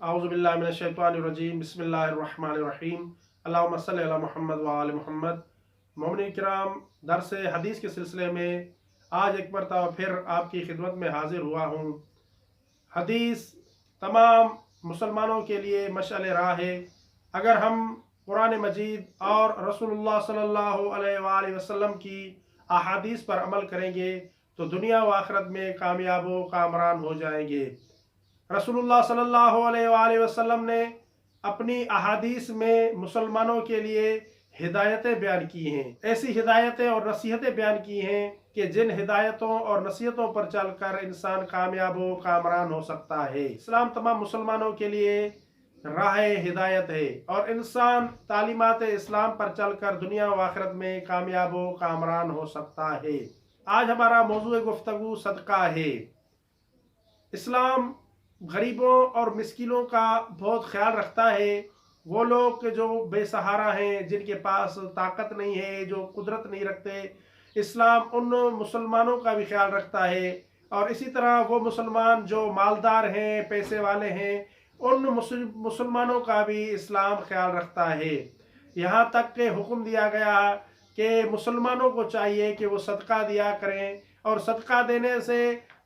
اعوذ باللہ من الشیطان الرجیم، بسم اللہ الرحمن الرحیم، اللہم صلی علی محمد وآل محمد۔ مومنین کرام، درس حدیث کے سلسلے میں آج ایک مرتبہ پھر آپ کی خدمت میں حاضر ہوا ہوں۔ حدیث تمام مسلمانوں کے لیے مشعل راہ ہے۔ اگر ہم قرآن مجید اور رسول اللہ صلی اللہ علیہ وآلہ وسلم کی احادیث پر عمل کریں گے تو دنیا و آخرت میں کامیاب و کامران ہو جائیں گے۔ رسول اللہ صلی اللہ علیہ وآلہ وسلم نے اپنی احادیث میں مسلمانوں کے لیے ہدایتیں بیان کی ہیں، ایسی ہدایتیں اور نصیحتیں بیان کی ہیں کہ جن ہدایتوں اور نصیحتوں پر چل کر انسان کامیاب و کامران ہو سکتا ہے۔ اسلام تمام مسلمانوں کے لیے راہ ہدایت ہے اور انسان تعلیمات اسلام پر چل کر دنیا و آخرت میں کامیاب و کامران ہو سکتا ہے۔ آج ہمارا موضوع گفتگو صدقہ ہے۔ اسلام غریبوں اور مسکینوں کا بہت خیال رکھتا ہے۔ وہ لوگ جو بے سہارا ہیں، جن کے پاس طاقت نہیں ہے، جو قدرت نہیں رکھتے، اسلام ان مسلمانوں کا بھی خیال رکھتا ہے۔ اور اسی طرح وہ مسلمان جو مالدار ہیں، پیسے والے ہیں، ان مسلمانوں کا بھی اسلام خیال رکھتا ہے۔ یہاں تک کہ حکم دیا گیا کہ مسلمانوں کو چاہیے کہ وہ صدقہ دیا کریں، اور صدقہ دینے سے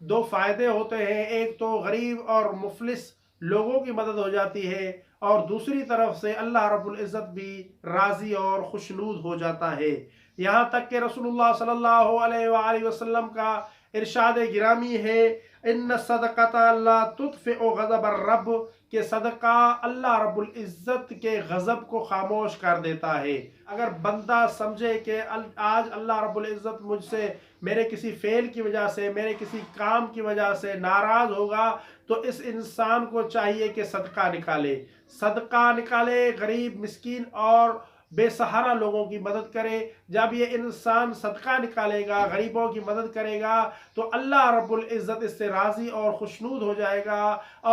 دو فائدے ہوتے ہیں۔ ایک تو غریب اور مفلس لوگوں کی مدد ہو جاتی ہے، اور دوسری طرف سے اللہ رب العزت بھی راضی اور خوشنود ہو جاتا ہے۔ یہاں تک کہ رسول اللہ صلی اللہ علیہ وآلہ وسلم کا ارشاد گرامی ہے، ان صدقہ لا تطفئ غضب الرب، کہ صدقہ اللہ رب العزت کے غضب کو خاموش کر دیتا ہے۔ اگر بندہ سمجھے کہ آج اللہ رب العزت مجھ سے میرے کسی فعل کی وجہ سے، میرے کسی کام کی وجہ سے ناراض ہوگا، تو اس انسان کو چاہیے کہ صدقہ نکالے، صدقہ نکالے، غریب، مسکین اور بے سہارا لوگوں کی مدد کرے۔ جب یہ انسان صدقہ نکالے گا، غریبوں کی مدد کرے گا، تو اللہ رب العزت اس سے راضی اور خوشنود ہو جائے گا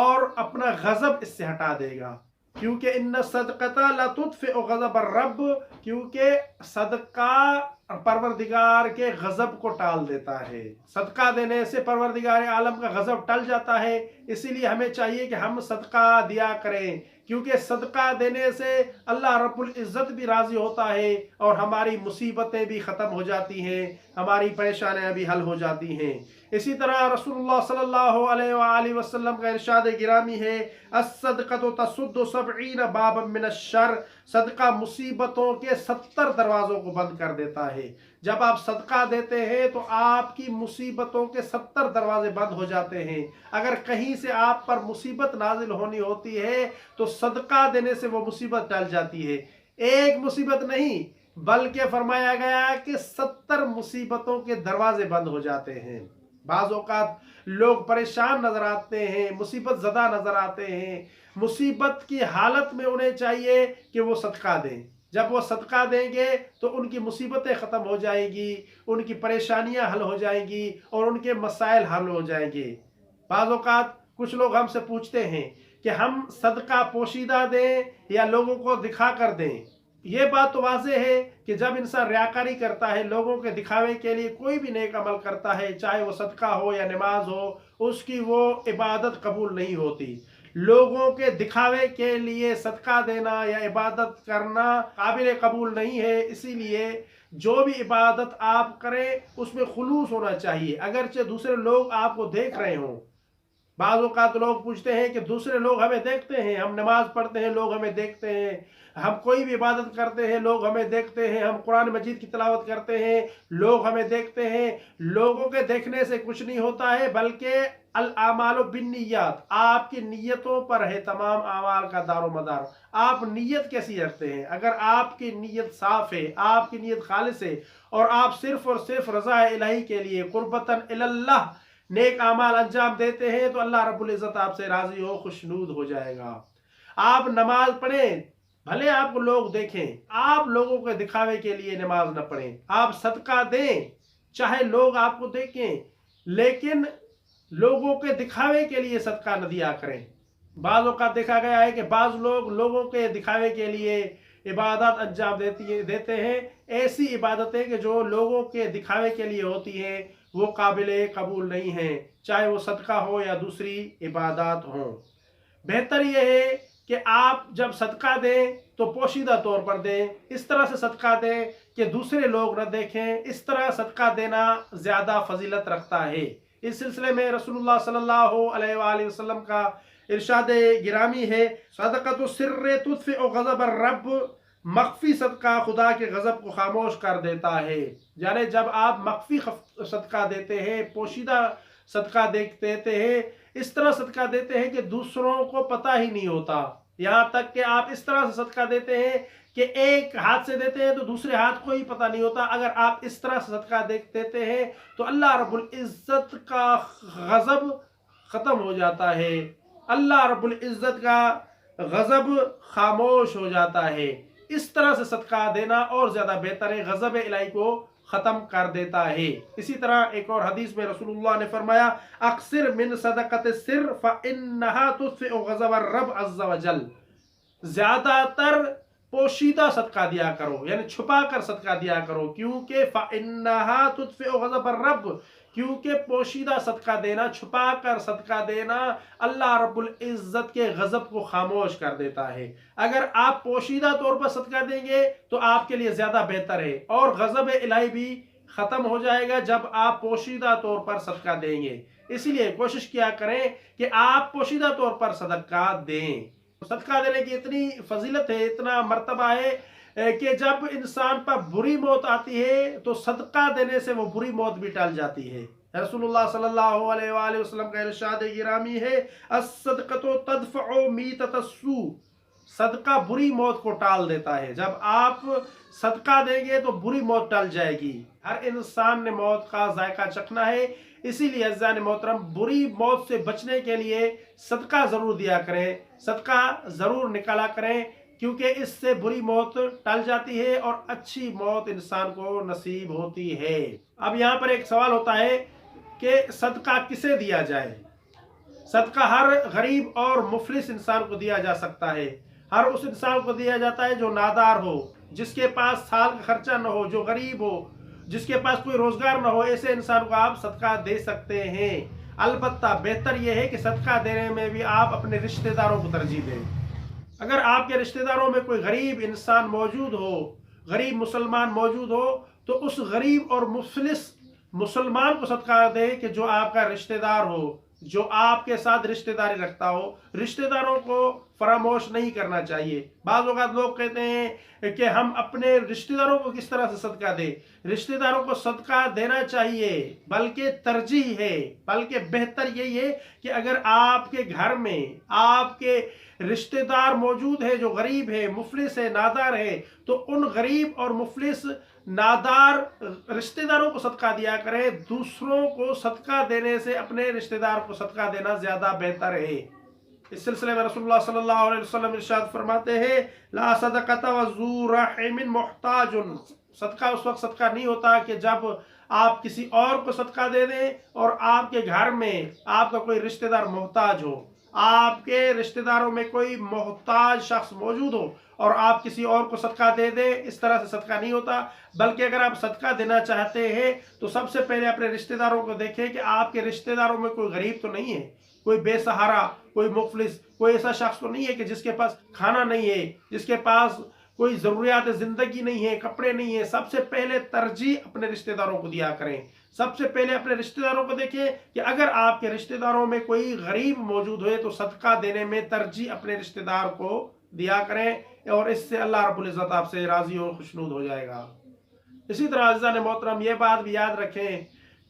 اور اپنا غضب اس سے ہٹا دے گا۔ کیونکہ ان صدقہ لا تطفئ غضب الرب، کیونکہ صدقہ پروردگار کے غضب کو ٹال دیتا ہے۔ صدقہ دینے سے پروردگار عالم کا غضب ٹل جاتا ہے۔ اسی لیے ہمیں چاہیے کہ ہم صدقہ دیا کریں، کیونکہ صدقہ دینے سے اللہ رب العزت بھی راضی ہوتا ہے اور ہماری مصیبتیں بھی ختم ہو جاتی ہیں، ہماری پریشانیاں بھی حل ہو جاتی ہیں۔ اسی طرح رسول اللہ صلی اللہ علیہ وآلہ وسلم کا ارشاد گرامی ہے، الصدقۃ تسد 70 بابا من الشر، صدقہ مصیبتوں کے 70 دروازوں کو بند کر دیتا ہے۔ جب آپ صدقہ دیتے ہیں تو آپ کی مصیبتوں کے 70 دروازے بند ہو جاتے ہیں۔ اگر کہیں سے آپ پر مصیبت نازل ہونی ہوتی ہے تو صدقہ دینے سے وہ مصیبت ٹل جاتی ہے۔ ایک مصیبت نہیں، بلکہ فرمایا گیا کہ 70 مصیبتوں کے دروازے بند ہو جاتے ہیں۔ بعض اوقات لوگ پریشان نظر آتے ہیں، مصیبت زدہ نظر آتے ہیں، مصیبت کی حالت میں انہیں چاہیے کہ وہ صدقہ دیں۔ جب وہ صدقہ دیں گے تو ان کی مصیبتیں ختم ہو جائیں گی، ان کی پریشانیاں حل ہو جائیں گی اور ان کے مسائل حل ہو جائیں گے۔ بعض اوقات کچھ لوگ ہم سے پوچھتے ہیں کہ ہم صدقہ پوشیدہ دیں یا لوگوں کو دکھا کر دیں۔ یہ بات تو واضح ہے کہ جب انسان ریاکاری کرتا ہے، لوگوں کے دکھاوے کے لیے کوئی بھی نیک عمل کرتا ہے، چاہے وہ صدقہ ہو یا نماز ہو، اس کی وہ عبادت قبول نہیں ہوتی۔ لوگوں کے دکھاوے کے لیے صدقہ دینا یا عبادت کرنا قابل قبول نہیں ہے۔ اسی لیے جو بھی عبادت آپ کریں اس میں خلوص ہونا چاہیے، اگرچہ دوسرے لوگ آپ کو دیکھ رہے ہوں۔ بعض اوقات لوگ پوچھتے ہیں کہ دوسرے لوگ ہمیں دیکھتے ہیں، ہم نماز پڑھتے ہیں، لوگ ہمیں دیکھتے ہیں، ہم کوئی بھی عبادت کرتے ہیں، لوگ ہمیں دیکھتے ہیں، ہم قرآن مجید کی تلاوت کرتے ہیں، لوگ ہمیں دیکھتے ہیں۔ لوگوں کے دیکھنے سے کچھ نہیں ہوتا ہے، بلکہ الاعمال بالنیات، آپ کی نیتوں پر ہے تمام اعمال کا دار و مدار۔ آپ نیت کیسی رکھتے ہیں؟ اگر آپ کی نیت صاف ہے، آپ کی نیت خالص ہے، اور آپ صرف اور صرف رضا الہی کے لیے قربتاً اللہ نیک اعمال انجام دیتے ہیں، تو اللہ رب العزت آپ سے راضی ہو، خوشنود ہو جائے گا۔ آپ نماز پڑھیں، بھلے آپ کو لوگ دیکھیں، آپ لوگوں کے دکھاوے کے لیے نماز نہ پڑھیں۔ آپ صدقہ دیں، چاہے لوگ آپ کو دیکھیں، لیکن لوگوں کے دکھاوے کے لیے صدقہ نہ دیا کریں۔ بعض اوقات دیکھا گیا ہے کہ بعض لوگ لوگوں کے دکھاوے کے لیے عبادت انجام دیتے ہیں۔ ایسی عبادتیں کہ جو لوگوں کے دکھاوے کے لیے ہوتی ہیں وہ قابل قبول نہیں ہیں، چاہے وہ صدقہ ہو یا دوسری عبادات ہوں۔ بہتر یہ ہے کہ آپ جب صدقہ دیں تو پوشیدہ طور پر دیں، اس طرح سے صدقہ دیں کہ دوسرے لوگ نہ دیکھیں، اس طرح صدقہ دینا زیادہ فضیلت رکھتا ہے۔ اس سلسلے میں رسول اللہ صلی اللہ علیہ وآلہ وسلم کا ارشاد گرامی ہے، صدقۃ السر تطفئ غضب الرب، مخفی صدقہ خدا کے غضب کو خاموش کر دیتا ہے۔ یعنی جب آپ مخفی صدقہ دیتے ہیں، پوشیدہ صدقہ دیتے ہیں، اس طرح صدقہ دیتے ہیں کہ دوسروں کو پتہ ہی نہیں ہوتا، یہاں تک کہ آپ اس طرح سے صدقہ دیتے ہیں کہ ایک ہاتھ سے دیتے ہیں تو دوسرے ہاتھ کو ہی پتہ نہیں ہوتا۔ اگر آپ اس طرح سے صدقہ دیتے ہیں تو اللہ رب العزت کا غضب ختم ہو جاتا ہے، اللہ رب العزت کا غضب خاموش ہو جاتا ہے۔ اس طرح سے صدقہ دینا اور زیادہ بہتر ہے، غضب الہی کو ختم کر دیتا ہے۔ اسی طرح ایک اور حدیث میں رسول اللہ نے فرمایا، اکثر من صدقۃ السر فانھا تطفئ غضب الرب عز وجل، زیادہ تر پوشیدہ صدقہ دیا کرو، یعنی چھپا کر صدقہ دیا کرو، کیونکہ فانھا تطفئ غضب الرب، کیونکہ پوشیدہ صدقہ دینا، چھپا کر صدقہ دینا اللہ رب العزت کے غضب کو خاموش کر دیتا ہے۔ اگر آپ پوشیدہ طور پر صدقہ دیں گے تو آپ کے لیے زیادہ بہتر ہے، اور غضب الہی بھی ختم ہو جائے گا جب آپ پوشیدہ طور پر صدقہ دیں گے۔ اسی لیے کوشش کیا کریں کہ آپ پوشیدہ طور پر صدقہ دیں۔ صدقہ دینے کی اتنی فضیلت ہے، اتنا مرتبہ ہے کہ جب انسان پر بری موت آتی ہے تو صدقہ دینے سے وہ بری موت بھی ٹل جاتی ہے۔ رسول اللہ صلی اللہ علیہ وآلہ وسلم کا ارشاد گرامی ہے، الصدقۃ تدفع میتۃ السوء، صدقہ بری موت کو ٹال دیتا ہے۔ جب آپ صدقہ دیں گے تو بری موت ٹل جائے گی۔ ہر انسان نے موت کا ذائقہ چکھنا ہے، اسی لیے عزیزان محترم بری موت سے بچنے کے لیے صدقہ ضرور دیا کریں، صدقہ ضرور نکالا کریں، کیونکہ اس سے بری موت ٹل جاتی ہے اور اچھی موت انسان کو نصیب ہوتی ہے۔ اب یہاں پر ایک سوال ہوتا ہے کہ صدقہ کسے دیا جائے؟ صدقہ ہر غریب اور مفلس انسان کو دیا جا سکتا ہے، ہر اس انسان کو دیا جاتا ہے جو نادار ہو، جس کے پاس سال کا خرچہ نہ ہو، جو غریب ہو، جس کے پاس کوئی روزگار نہ ہو، ایسے انسان کو آپ صدقہ دے سکتے ہیں۔ البتہ بہتر یہ ہے کہ صدقہ دینے میں بھی آپ اپنے رشتہ داروں کو ترجیح دیں۔ اگر آپ کے رشتہ داروں میں کوئی غریب انسان موجود ہو، غریب مسلمان موجود ہو، تو اس غریب اور مفلس مسلمان کو صدقہ دے کہ جو آپ کا رشتہ دار ہو، جو آپ کے ساتھ رشتہ داری رکھتا ہو۔ رشتہ داروں کو فراموش نہیں کرنا چاہیے۔ بعض اوقات لوگ کہتے ہیں کہ ہم اپنے رشتہ داروں کو کس طرح سے صدقہ دیں۔ رشتہ داروں کو صدقہ دینا چاہیے، بلکہ ترجیح ہے، بلکہ بہتر یہی ہے کہ اگر آپ کے گھر میں آپ کے رشتہ دار موجود ہے جو غریب ہے، مفلس ہے، نادار ہے، تو ان غریب اور مفلس نادار رشتہ داروں کو صدقہ دیا کرے۔ دوسروں کو صدقہ دینے سے اپنے رشتہ دار کو صدقہ دینا زیادہ بہتر ہے۔ اس سلسلے میں رسول اللہ صلی اللہ علیہ وسلم ارشاد فرماتے ہیں، لا صدقۃ وذو رحم محتاج، صدقہ اس وقت صدقہ نہیں ہوتا کہ جب آپ کسی اور کو صدقہ دے دیں اور آپ کے گھر میں آپ کا کوئی رشتہ دار محتاج ہو، آپ کے رشتہ داروں میں کوئی محتاج شخص موجود ہو اور آپ کسی اور کو صدقہ دے دیں، اس طرح سے صدقہ نہیں ہوتا۔ بلکہ اگر آپ صدقہ دینا چاہتے ہیں تو سب سے پہلے اپنے رشتہ داروں کو دیکھیں کہ آپ کے رشتہ داروں میں کوئی غریب تو نہیں ہے، کوئی بے سہارا، کوئی مفلس، کوئی ایسا شخص تو نہیں ہے کہ جس کے پاس کھانا نہیں ہے، جس کے پاس کوئی ضروریات زندگی نہیں ہے، کپڑے نہیں ہیں۔ سب سے پہلے ترجیح اپنے رشتہ داروں کو دیا کریں۔ سب سے پہلے اپنے رشتہ داروں کو دیکھیں کہ اگر آپ کے رشتہ داروں میں کوئی غریب موجود ہوئے تو صدقہ دینے میں ترجیح اپنے رشتہ دار کو دیا کریں، اور اس سے اللہ رب العزت آپ سے راضی اور خوشنود ہو جائے گا۔ اسی طرح عزیزان محترم یہ بات بھی یاد رکھیں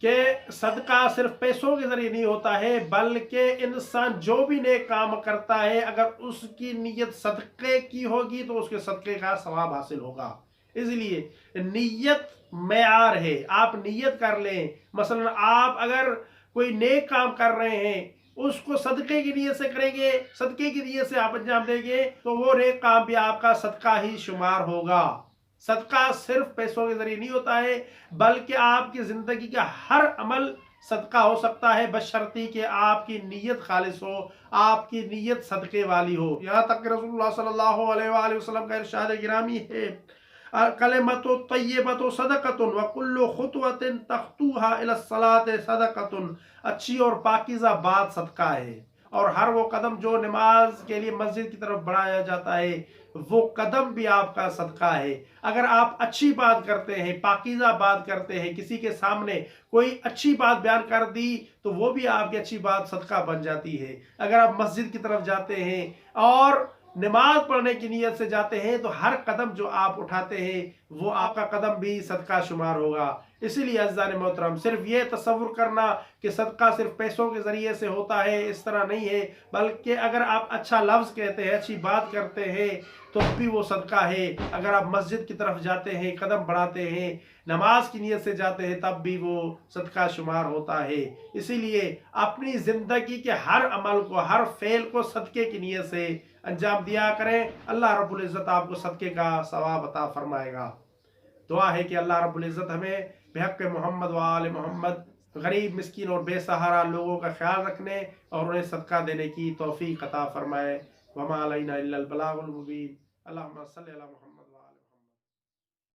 کہ صدقہ صرف پیسوں کے ذریعے نہیں ہوتا ہے، بلکہ انسان جو بھی نیک کام کرتا ہے اگر اس کی نیت صدقے کی ہوگی تو اس کے صدقے کا ثواب حاصل ہوگا۔ اس لیے نیت معیار ہے، آپ نیت کر لیں۔ مثلا آپ اگر کوئی نیک کام کر رہے ہیں، اس کو صدقے کی نیت سے کریں گے، صدقے کی نیت سے آپ انجام دیں گے تو وہ نیک کام بھی آپ کا صدقہ ہی شمار ہوگا۔ صدقہ صرف پیسوں کے ذریعے نہیں ہوتا ہے، بلکہ آپ کی زندگی کا ہر عمل صدقہ ہو سکتا ہے، بشرطی کہ آپ کی نیت خالص ہو، آپ کی نیت صدقے والی ہو۔ یہاں تک کہ رسول اللہ صلی اللہ علیہ وآلہ وسلم کا ارشاد گرامی ہے، کلمۃ طیبۃ صدقۃ وکل خطوۃ تخطوها الی الصلاۃ صدقۃ، اچھی اور پاکیزہ بات صدقہ ہے، اور ہر وہ قدم جو نماز کے لیے مسجد کی طرف بڑھایا جاتا ہے وہ قدم بھی آپ کا صدقہ ہے۔ اگر آپ اچھی بات کرتے ہیں، پاکیزہ بات کرتے ہیں، کسی کے سامنے کوئی اچھی بات بیان کر دی تو وہ بھی آپ کی اچھی بات صدقہ بن جاتی ہے۔ اگر آپ مسجد کی طرف جاتے ہیں اور نماز پڑھنے کی نیت سے جاتے ہیں تو ہر قدم جو آپ اٹھاتے ہیں وہ آپ کا قدم بھی صدقہ شمار ہوگا۔ اسی لیے عزیزان محترم، صرف یہ تصور کرنا کہ صدقہ صرف پیسوں کے ذریعے سے ہوتا ہے، اس طرح نہیں ہے، بلکہ اگر آپ اچھا لفظ کہتے ہیں، اچھی بات کرتے ہیں تو بھی وہ صدقہ ہے۔ اگر آپ مسجد کی طرف جاتے ہیں، قدم بڑھاتے ہیں، نماز کی نیت سے جاتے ہیں، تب بھی وہ صدقہ شمار ہوتا ہے۔ اسی لیے اپنی زندگی کے ہر عمل کو، ہر فعل کو صدقے کی نیت سے انجام دیا کریں۔ اللہ رب العزت آپ کو صدقے کا ثواب عطا فرمائے گا۔ دعا ہے کہ اللہ رب العزت ہمیں بحق محمد و آل محمد غریب، مسکین اور بے سہارا لوگوں کا خیال رکھنے اور انہیں صدقہ دینے کی توفیق عطا فرمائے۔ وما علینا الا البلاغ المبین۔ اللہم صلی علی محمد۔